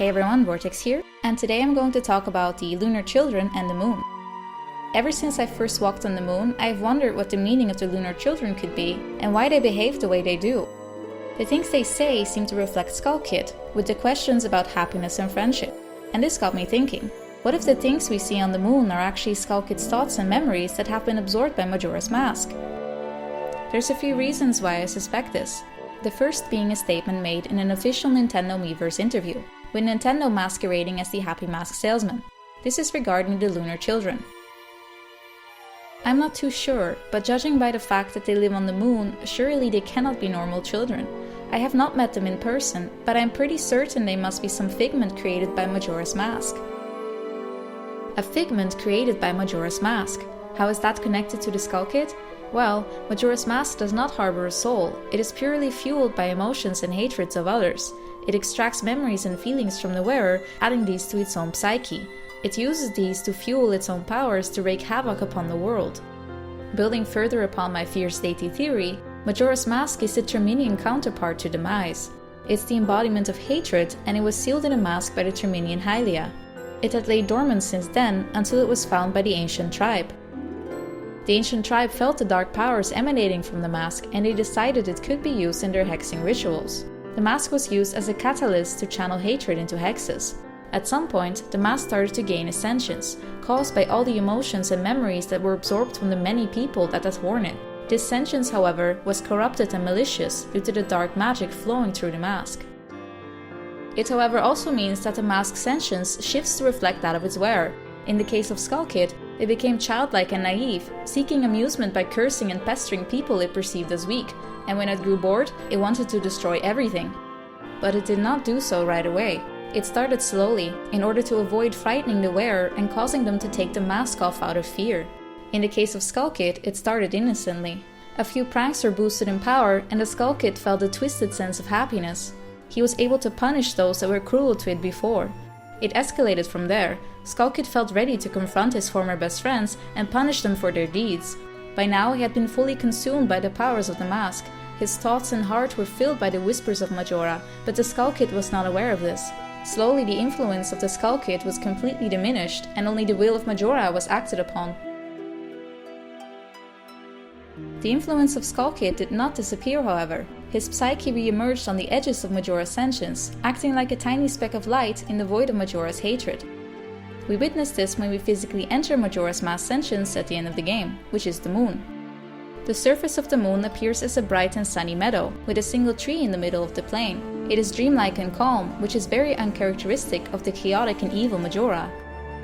Hey everyone, Vortex here, and today I'm going to talk about the Lunar Children and the Moon. Ever since I first walked on the Moon, I've wondered what the meaning of the Lunar Children could be, and why they behave the way they do. The things they say seem to reflect Skull Kid, with the questions about happiness and friendship. And this got me thinking, what if the things we see on the Moon are actually Skull Kid's thoughts and memories that have been absorbed by Majora's Mask? There's a few reasons why I suspect this. The first being a statement made in an official Nintendo Miiverse interview, with Nintendo masquerading as the Happy Mask Salesman. This is regarding the Lunar Children. I'm not too sure, but judging by the fact that they live on the Moon, surely they cannot be normal children. I have not met them in person, but I'm pretty certain they must be some figment created by Majora's Mask. A figment created by Majora's Mask. How is that connected to the Skull Kid? Well, Majora's Mask does not harbor a soul. It is purely fueled by emotions and hatreds of others. It extracts memories and feelings from the wearer, adding these to its own psyche. It uses these to fuel its own powers to wreak havoc upon the world. Building further upon my fierce deity theory, Majora's Mask is the Terminian counterpart to Demise. It's the embodiment of hatred, and it was sealed in a mask by the Terminian Hylia. It had laid dormant since then, until it was found by the ancient tribe. The ancient tribe felt the dark powers emanating from the mask, and they decided it could be used in their hexing rituals. The mask was used as a catalyst to channel hatred into hexes. At some point, the mask started to gain a sentience, caused by all the emotions and memories that were absorbed from the many people that had worn it. This sentience, however, was corrupted and malicious due to the dark magic flowing through the mask. It, however, also means that the mask's sentience shifts to reflect that of its wearer. In the case of Skull Kid, it became childlike and naive, seeking amusement by cursing and pestering people it perceived as weak, and when it grew bored, it wanted to destroy everything. But it did not do so right away. It started slowly, in order to avoid frightening the wearer and causing them to take the mask off out of fear. In the case of Skull Kid, it started innocently. A few pranks were boosted in power, and the Skull Kid felt a twisted sense of happiness. He was able to punish those that were cruel to it before. It escalated from there. Skull Kid felt ready to confront his former best friends and punish them for their deeds. By now, he had been fully consumed by the powers of the mask. His thoughts and heart were filled by the whispers of Majora, but the Skull Kid was not aware of this. Slowly, the influence of the Skull Kid was completely diminished, and only the will of Majora was acted upon. The influence of Skull Kid did not disappear, however. His psyche re-emerged on the edges of Majora's sentience, acting like a tiny speck of light in the void of Majora's hatred. We witness this when we physically enter Majora's Mask sentience at the end of the game, which is the Moon. The surface of the Moon appears as a bright and sunny meadow, with a single tree in the middle of the plain. It is dreamlike and calm, which is very uncharacteristic of the chaotic and evil Majora.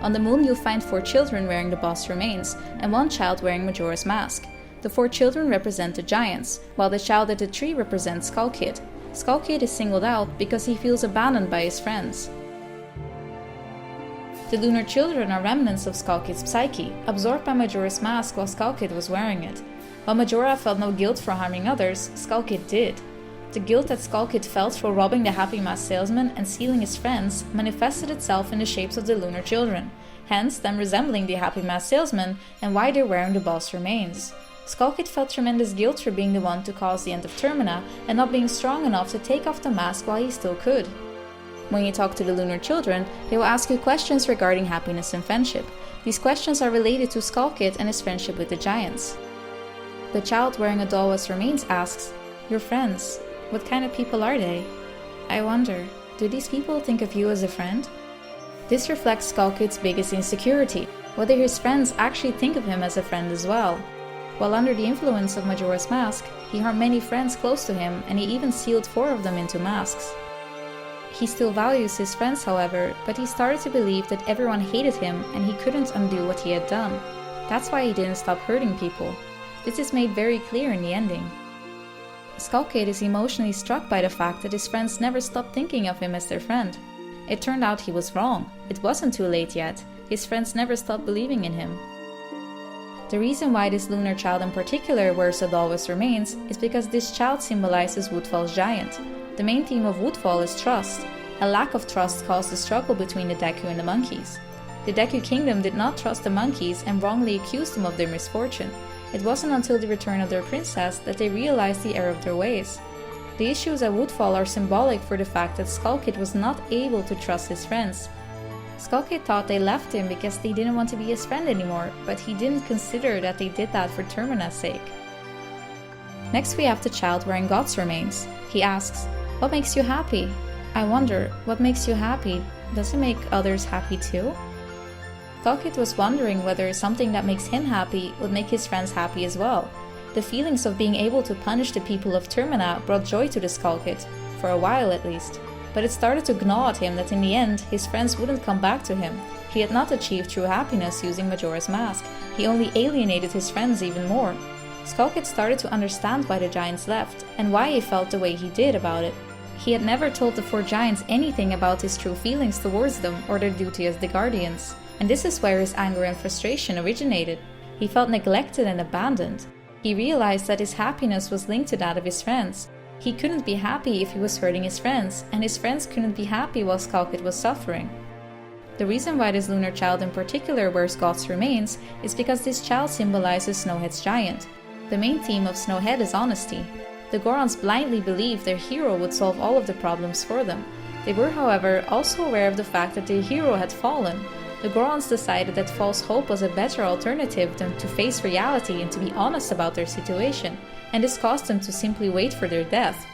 On the Moon you'll find 4 children wearing the boss remains, and 1 child wearing Majora's Mask. The 4 children represent the giants, while the child at the tree represents Skull Kid. Skull Kid is singled out because he feels abandoned by his friends. The Lunar Children are remnants of Skull Kid's psyche, absorbed by Majora's Mask while Skull Kid was wearing it. While Majora felt no guilt for harming others, Skull Kid did. The guilt that Skull Kid felt for robbing the Happy Mask Salesman and stealing his friends manifested itself in the shapes of the Lunar Children, hence them resembling the Happy Mask Salesman and why they're wearing the boss remains. Skull Kid felt tremendous guilt for being the one to cause the end of Termina and not being strong enough to take off the mask while he still could. When you talk to the Lunar Children, they will ask you questions regarding happiness and friendship. These questions are related to Skull Kid and his friendship with the giants. The child wearing a Dalwa's remains asks, "Your friends, what kind of people are they? I wonder, do these people think of you as a friend?" This reflects Skull Kid's biggest insecurity, whether his friends actually think of him as a friend as well. While under the influence of Majora's Mask, he harmed many friends close to him, and he even sealed 4 of them into masks. He still values his friends, however, but he started to believe that everyone hated him and he couldn't undo what he had done. That's why he didn't stop hurting people. This is made very clear in the ending. Skull Kid is emotionally struck by the fact that his friends never stopped thinking of him as their friend. It turned out he was wrong. It wasn't too late yet. His friends never stopped believing in him. The reason why this lunar child in particular wears a Dalwa's remains is because this child symbolizes Woodfall's giant. The main theme of Woodfall is trust. A lack of trust caused the struggle between the Deku and the monkeys. The Deku Kingdom did not trust the monkeys and wrongly accused them of their misfortune. It wasn't until the return of their princess that they realized the error of their ways. The issues at Woodfall are symbolic for the fact that Skull Kid was not able to trust his friends. Skull Kid thought they left him because they didn't want to be his friend anymore, but he didn't consider that they did that for Termina's sake. Next we have the child wearing God's remains. He asks, "What makes you happy?" I wonder, what makes you happy? Does it make others happy too? Skull Kid was wondering whether something that makes him happy would make his friends happy as well. The feelings of being able to punish the people of Termina brought joy to the Skull Kid, for a while at least. But it started to gnaw at him that in the end, his friends wouldn't come back to him. He had not achieved true happiness using Majora's Mask. He only alienated his friends even more. Skull Kid started to understand why the giants left, and why he felt the way he did about it. He had never told the 4 giants anything about his true feelings towards them or their duty as the guardians, and this is where his anger and frustration originated. He felt neglected and abandoned. He realized that his happiness was linked to that of his friends. He couldn't be happy if he was hurting his friends, and his friends couldn't be happy while Skull Kid was suffering. The reason why this lunar child in particular wears God's remains is because this child symbolizes Snowhead's giant. The main theme of Snowhead is honesty. The Gorons blindly believed their hero would solve all of the problems for them. They were, however, also aware of the fact that their hero had fallen. The Gorons decided that false hope was a better alternative than to face reality and to be honest about their situation, and this caused them to simply wait for their death.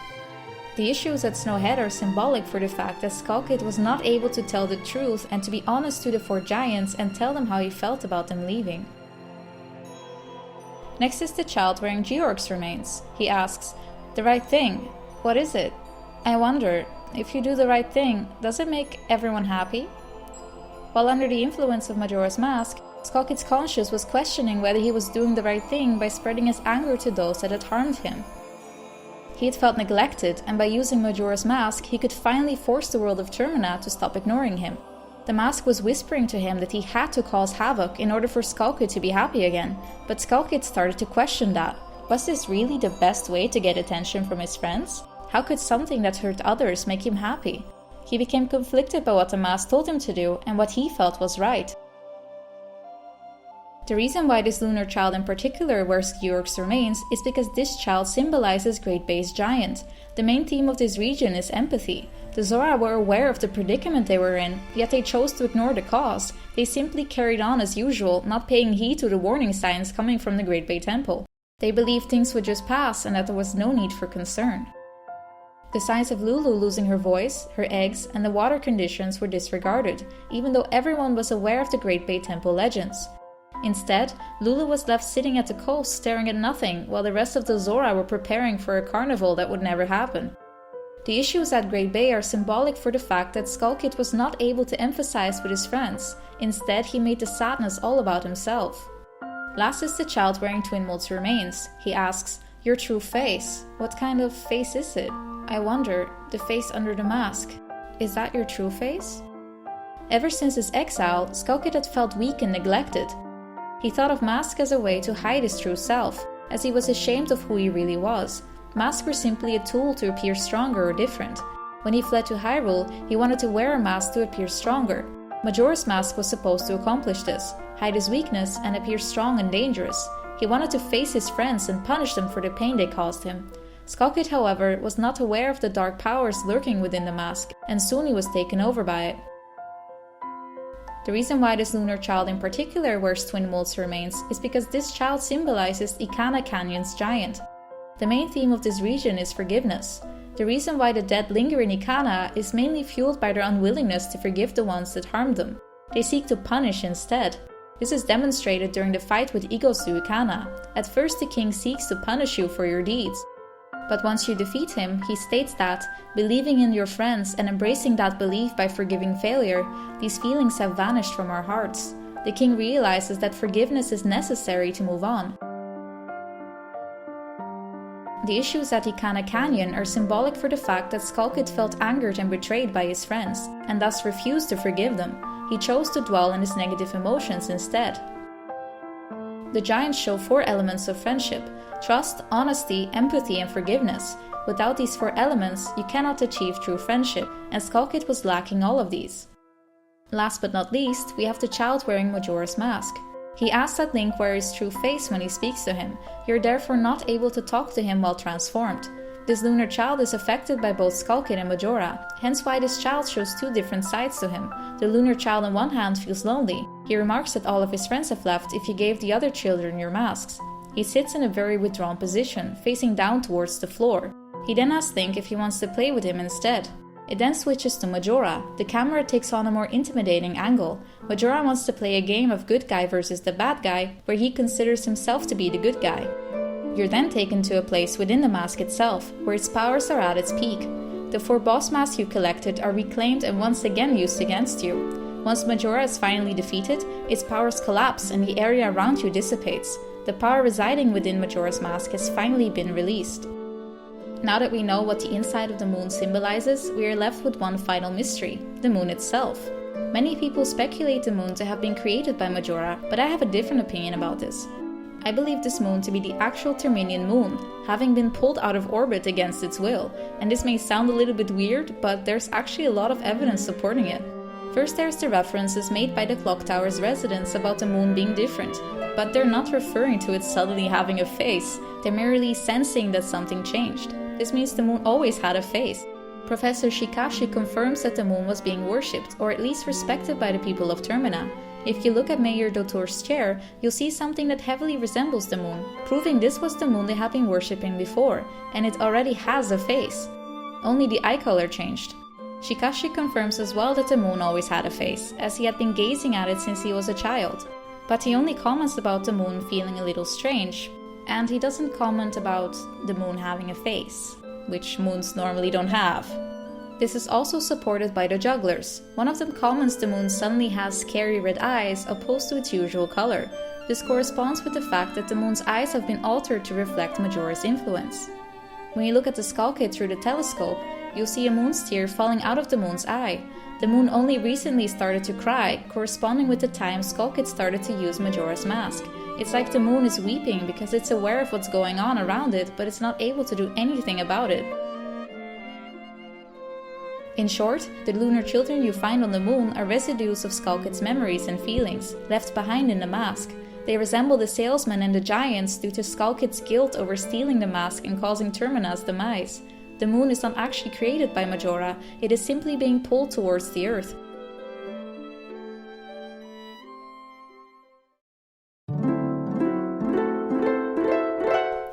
The issues at Snowhead are symbolic for the fact that Skull Kid was not able to tell the truth and to be honest to the 4 giants and tell them how he felt about them leaving. Next is the child wearing Georg's remains. He asks, "The right thing, what is it? I wonder, if you do the right thing, does it make everyone happy?" While under the influence of Majora's Mask, Skull Kid's conscience was questioning whether he was doing the right thing by spreading his anger to those that had harmed him. He had felt neglected, and by using Majora's Mask, he could finally force the world of Termina to stop ignoring him. The mask was whispering to him that he had to cause havoc in order for Skull Kid to be happy again, but Skull Kid started to question that. Was this really the best way to get attention from his friends? How could something that hurt others make him happy? He became conflicted by what the mask told him to do and what he felt was right. The reason why this lunar child in particular wears Georg's remains is because this child symbolizes Great Bay's giant. The main theme of this region is empathy. The Zora were aware of the predicament they were in, yet they chose to ignore the cause. They simply carried on as usual, not paying heed to the warning signs coming from the Great Bay Temple. They believed things would just pass and that there was no need for concern. The signs of Lulu losing her voice, her eggs, and the water conditions were disregarded, even though everyone was aware of the Great Bay Temple legends. Instead, Lulu was left sitting at the coast staring at nothing, while the rest of the Zora were preparing for a carnival that would never happen. The issues at Great Bay are symbolic for the fact that Skull Kid was not able to emphasize with his friends. Instead, he made the sadness all about himself. Last is the child wearing Twin Mold's remains. He asks, "Your true face? What kind of face is it? I wonder, the face under the mask. Is that your true face?" Ever since his exile, Skull Kid had felt weak and neglected. He thought of masks as a way to hide his true self, as he was ashamed of who he really was. Masks were simply a tool to appear stronger or different. When he fled to Hyrule, he wanted to wear a mask to appear stronger. Majora's Mask was supposed to accomplish this, hide his weakness and appear strong and dangerous. He wanted to face his friends and punish them for the pain they caused him. Skull Kid, however, was not aware of the dark powers lurking within the mask, and soon he was taken over by it. The reason why this lunar child in particular wears Twin Mold's remains is because this child symbolizes Ikana Canyon's giant. The main theme of this region is forgiveness. The reason why the dead linger in Ikana is mainly fueled by their unwillingness to forgive the ones that harmed them. They seek to punish instead. This is demonstrated during the fight with Igosu Ikana. At first the king seeks to punish you for your deeds. But once you defeat him, he states that, believing in your friends and embracing that belief by forgiving failure, these feelings have vanished from our hearts. The king realizes that forgiveness is necessary to move on. The issues at Ikana Canyon are symbolic for the fact that Skull Kid felt angered and betrayed by his friends, and thus refused to forgive them. He chose to dwell on his negative emotions instead. The giants show 4 elements of friendship: trust, honesty, empathy, and forgiveness. Without these 4 elements, you cannot achieve true friendship, and Skull Kid was lacking all of these. Last but not least, we have the child wearing Majora's Mask. He asks that Link wear his true face when he speaks to him. You're therefore not able to talk to him while transformed. This lunar child is affected by both Skull Kid and Majora, hence why this child shows two different sides to him. The lunar child on one hand feels lonely. He remarks that all of his friends have left if you gave the other children your masks. He sits in a very withdrawn position, facing down towards the floor. He then asks Link if he wants to play with him instead. It then switches to Majora. The camera takes on a more intimidating angle. Majora wants to play a game of good guy versus the bad guy, where he considers himself to be the good guy. You're then taken to a place within the mask itself, where its powers are at its peak. The 4 boss masks you collected are reclaimed and once again used against you. Once Majora is finally defeated, its powers collapse and the area around you dissipates. The power residing within Majora's mask has finally been released. Now that we know what the inside of the moon symbolizes, we are left with one final mystery: the moon itself. Many people speculate the moon to have been created by Majora, but I have a different opinion about this. I believe this moon to be the actual Terminian moon, having been pulled out of orbit against its will. And this may sound a little bit weird, but there's actually a lot of evidence supporting it. First, there's the references made by the clock tower's residents about the moon being different, but they're not referring to it suddenly having a face. They're merely sensing that something changed. This means the moon always had a face. Professor Shikashi confirms that the moon was being worshipped, or at least respected by the people of Termina. If you look at Mayor Dotor's chair, you'll see something that heavily resembles the moon, proving this was the moon they had been worshipping before, and it already has a face. Only the eye color changed. Shikashi confirms as well that the moon always had a face, as he had been gazing at it since he was a child. But he only comments about the moon feeling a little strange, and he doesn't comment about the moon having a face, which moons normally don't have. This is also supported by the jugglers. One of them comments the moon suddenly has scary red eyes opposed to its usual color. This corresponds with the fact that the moon's eyes have been altered to reflect Majora's influence. When you look at the Skull Kid through the telescope, you'll see a moon's tear falling out of the moon's eye. The moon only recently started to cry, corresponding with the time Skull Kid started to use Majora's mask. It's like the moon is weeping because it's aware of what's going on around it, but it's not able to do anything about it. In short, the lunar children you find on the moon are residues of Skull Kid's memories and feelings, left behind in the mask. They resemble the salesman and the giants due to Skull Kid's guilt over stealing the mask and causing Termina's demise. The moon is not actually created by Majora, it is simply being pulled towards the earth.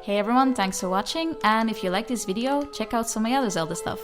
Hey everyone, thanks for watching, and if you like this video, check out some of my other Zelda stuff.